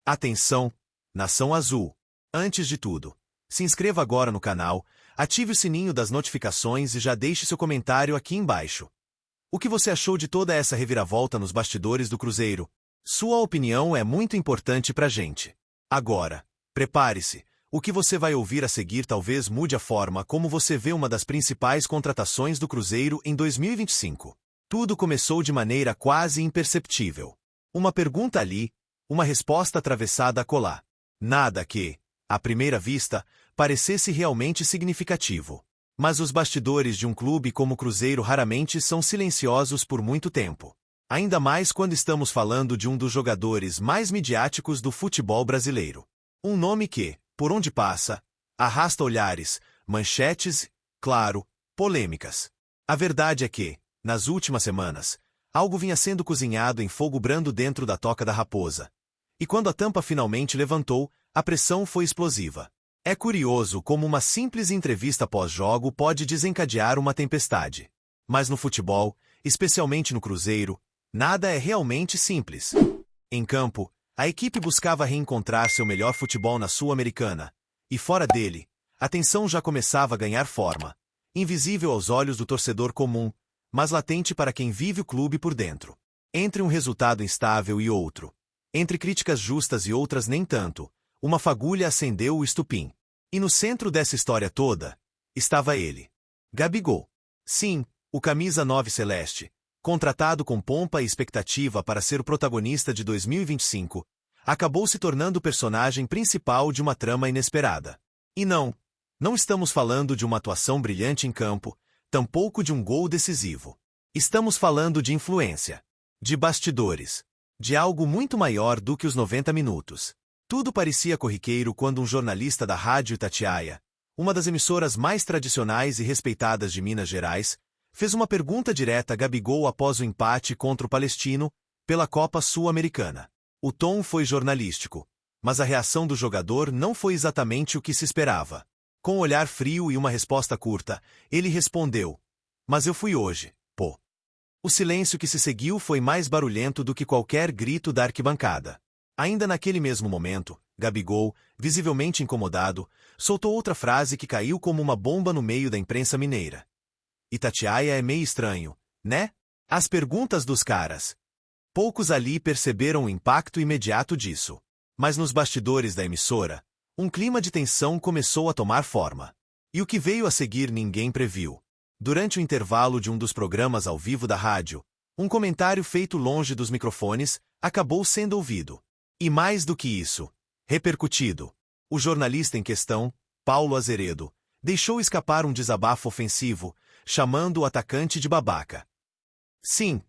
Atenção, Nação Azul! Antes de tudo, se inscreva agora no canal, ative o sininho das notificações e já deixe seu comentário aqui embaixo. O que você achou de toda essa reviravolta nos bastidores do Cruzeiro? Sua opinião é muito importante pra gente. Agora, prepare-se, o que você vai ouvir a seguir talvez mude a forma como você vê uma das principais contratações do Cruzeiro em 2025. Tudo começou de maneira quase imperceptível. Uma pergunta ali, uma resposta atravessada acolá. Nada que, à primeira vista, parecesse realmente significativo. Mas os bastidores de um clube como o Cruzeiro raramente são silenciosos por muito tempo. Ainda mais quando estamos falando de um dos jogadores mais midiáticos do futebol brasileiro. Um nome que, por onde passa, arrasta olhares, manchetes, claro, polêmicas. A verdade é que, nas últimas semanas, algo vinha sendo cozinhado em fogo brando dentro da Toca da Raposa. E quando a tampa finalmente levantou, a pressão foi explosiva. É curioso como uma simples entrevista pós-jogo pode desencadear uma tempestade. Mas no futebol, especialmente no Cruzeiro, nada é realmente simples. Em campo, a equipe buscava reencontrar seu melhor futebol na Sul-Americana. E fora dele, a tensão já começava a ganhar forma. Invisível aos olhos do torcedor comum, mas latente para quem vive o clube por dentro. Entre um resultado instável e outro, entre críticas justas e outras nem tanto, uma fagulha acendeu o estupim. E no centro dessa história toda, estava ele. Gabigol. Sim, o camisa 9 celeste, contratado com pompa e expectativa para ser o protagonista de 2025, acabou se tornando o personagem principal de uma trama inesperada. E não estamos falando de uma atuação brilhante em campo, tampouco de um gol decisivo. Estamos falando de influência, de bastidores, de algo muito maior do que os 90 minutos. Tudo parecia corriqueiro quando um jornalista da Rádio Itatiaia, uma das emissoras mais tradicionais e respeitadas de Minas Gerais, fez uma pergunta direta a Gabigol após o empate contra o Palestino, pela Copa Sul-Americana. O tom foi jornalístico, mas a reação do jogador não foi exatamente o que se esperava. Com um olhar frio e uma resposta curta, ele respondeu: "Mas eu fui hoje, pô." O silêncio que se seguiu foi mais barulhento do que qualquer grito da arquibancada. Ainda naquele mesmo momento, Gabigol, visivelmente incomodado, soltou outra frase que caiu como uma bomba no meio da imprensa mineira. "Itatiaia é meio estranho, né? As perguntas dos caras." Poucos ali perceberam o impacto imediato disso. Mas nos bastidores da emissora, um clima de tensão começou a tomar forma. E o que veio a seguir ninguém previu. Durante o intervalo de um dos programas ao vivo da rádio, um comentário feito longe dos microfones acabou sendo ouvido. E mais do que isso, repercutido. O jornalista em questão, Paulo Azeredo, deixou escapar um desabafo ofensivo, chamando o atacante de babaca. Sim,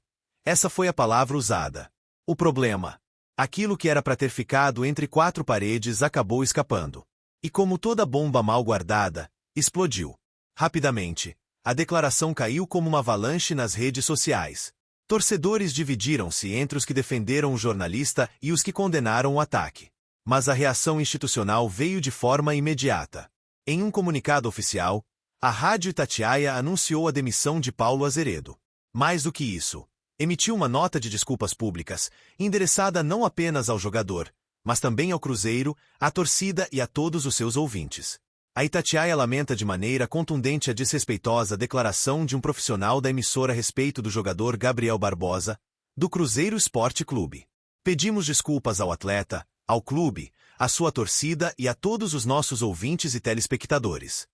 essa foi a palavra usada. O problema: aquilo que era para ter ficado entre quatro paredes acabou escapando. E como toda bomba mal guardada, explodiu. Rapidamente, a declaração caiu como uma avalanche nas redes sociais. Torcedores dividiram-se entre os que defenderam o jornalista e os que condenaram o ataque. Mas a reação institucional veio de forma imediata. Em um comunicado oficial, a Rádio Itatiaia anunciou a demissão de Paulo Azeredo. Mais do que isso, emitiu uma nota de desculpas públicas, endereçada não apenas ao jogador, mas também ao Cruzeiro, à torcida e a todos os seus ouvintes. A Itatiaia lamenta de maneira contundente a desrespeitosa declaração de um profissional da emissora a respeito do jogador Gabriel Barbosa, do Cruzeiro Esporte Clube. Pedimos desculpas ao atleta, ao clube, à sua torcida e a todos os nossos ouvintes e telespectadores.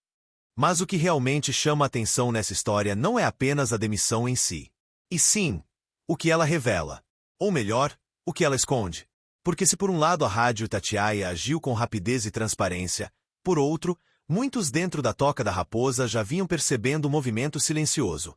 Mas o que realmente chama a atenção nessa história não é apenas a demissão em si. E sim, o que ela revela. Ou melhor, o que ela esconde. Porque se por um lado a Rádio Itatiaia agiu com rapidez e transparência, por outro, muitos dentro da Toca da Raposa já vinham percebendo o movimento silencioso.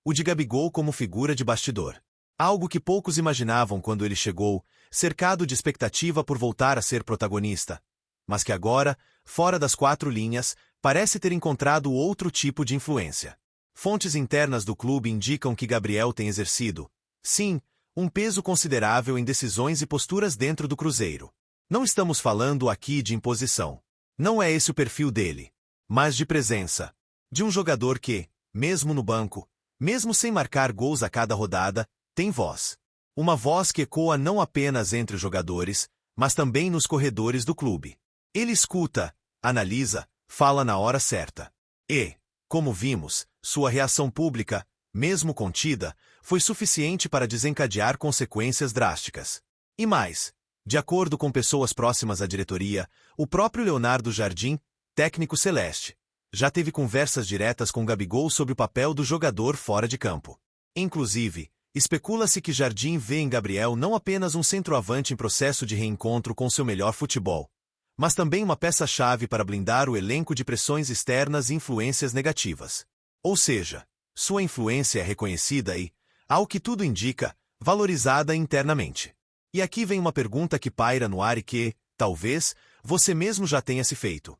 O de Gabigol como figura de bastidor. Algo que poucos imaginavam quando ele chegou, cercado de expectativa por voltar a ser protagonista. Mas que agora, fora das quatro linhas, parece ter encontrado outro tipo de influência. Fontes internas do clube indicam que Gabriel tem exercido, sim, um peso considerável em decisões e posturas dentro do Cruzeiro. Não estamos falando aqui de imposição. Não é esse o perfil dele. Mas de presença. De um jogador que, mesmo no banco, mesmo sem marcar gols a cada rodada, tem voz. Uma voz que ecoa não apenas entre os jogadores, mas também nos corredores do clube. Ele escuta, analisa, fala na hora certa. E, como vimos, sua reação pública, mesmo contida, foi suficiente para desencadear consequências drásticas. E mais, de acordo com pessoas próximas à diretoria, o próprio Leonardo Jardim, técnico celeste, já teve conversas diretas com Gabigol sobre o papel do jogador fora de campo. Inclusive, especula-se que Jardim vê em Gabriel não apenas um centroavante em processo de reencontro com seu melhor futebol, mas também uma peça-chave para blindar o elenco de pressões externas e influências negativas. Ou seja, sua influência é reconhecida e, ao que tudo indica, valorizada internamente. E aqui vem uma pergunta que paira no ar e que, talvez, você mesmo já tenha se feito.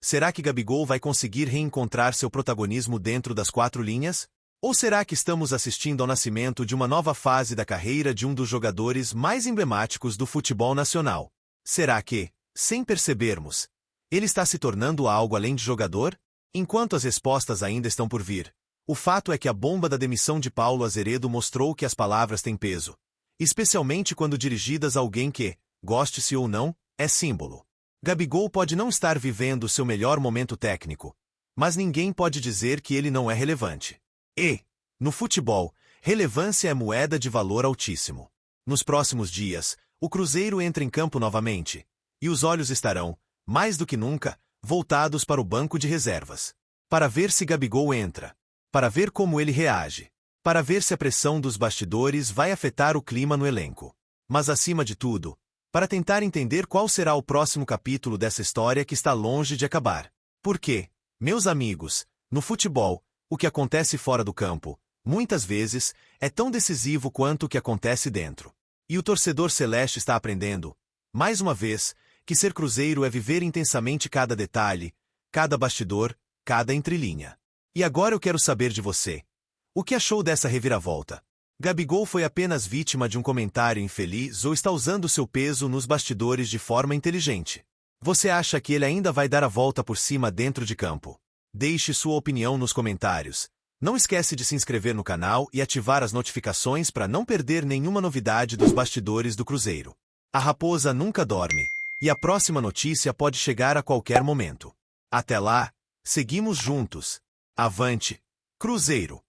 Será que Gabigol vai conseguir reencontrar seu protagonismo dentro das quatro linhas? Ou será que estamos assistindo ao nascimento de uma nova fase da carreira de um dos jogadores mais emblemáticos do futebol nacional? Será que, sem percebermos, ele está se tornando algo além de jogador? Enquanto as respostas ainda estão por vir, o fato é que a bomba da demissão de Paulo Azeredo mostrou que as palavras têm peso, especialmente quando dirigidas a alguém que, goste-se ou não, é símbolo. Gabigol pode não estar vivendo seu melhor momento técnico, mas ninguém pode dizer que ele não é relevante. E, no futebol, relevância é moeda de valor altíssimo. Nos próximos dias, o Cruzeiro entra em campo novamente, e os olhos estarão, mais do que nunca, voltados para o banco de reservas. Para ver se Gabigol entra. Para ver como ele reage. Para ver se a pressão dos bastidores vai afetar o clima no elenco. Mas acima de tudo, para tentar entender qual será o próximo capítulo dessa história que está longe de acabar. Porque, meus amigos, no futebol, o que acontece fora do campo, muitas vezes, é tão decisivo quanto o que acontece dentro. E o torcedor celeste está aprendendo, mais uma vez, que ser cruzeiro é viver intensamente cada detalhe, cada bastidor, cada entrelinha. E agora eu quero saber de você. O que achou dessa reviravolta? Gabigol foi apenas vítima de um comentário infeliz ou está usando seu peso nos bastidores de forma inteligente? Você acha que ele ainda vai dar a volta por cima dentro de campo? Deixe sua opinião nos comentários. Não esquece de se inscrever no canal e ativar as notificações para não perder nenhuma novidade dos bastidores do Cruzeiro. A raposa nunca dorme, e a próxima notícia pode chegar a qualquer momento. Até lá, seguimos juntos. Avante, Cruzeiro!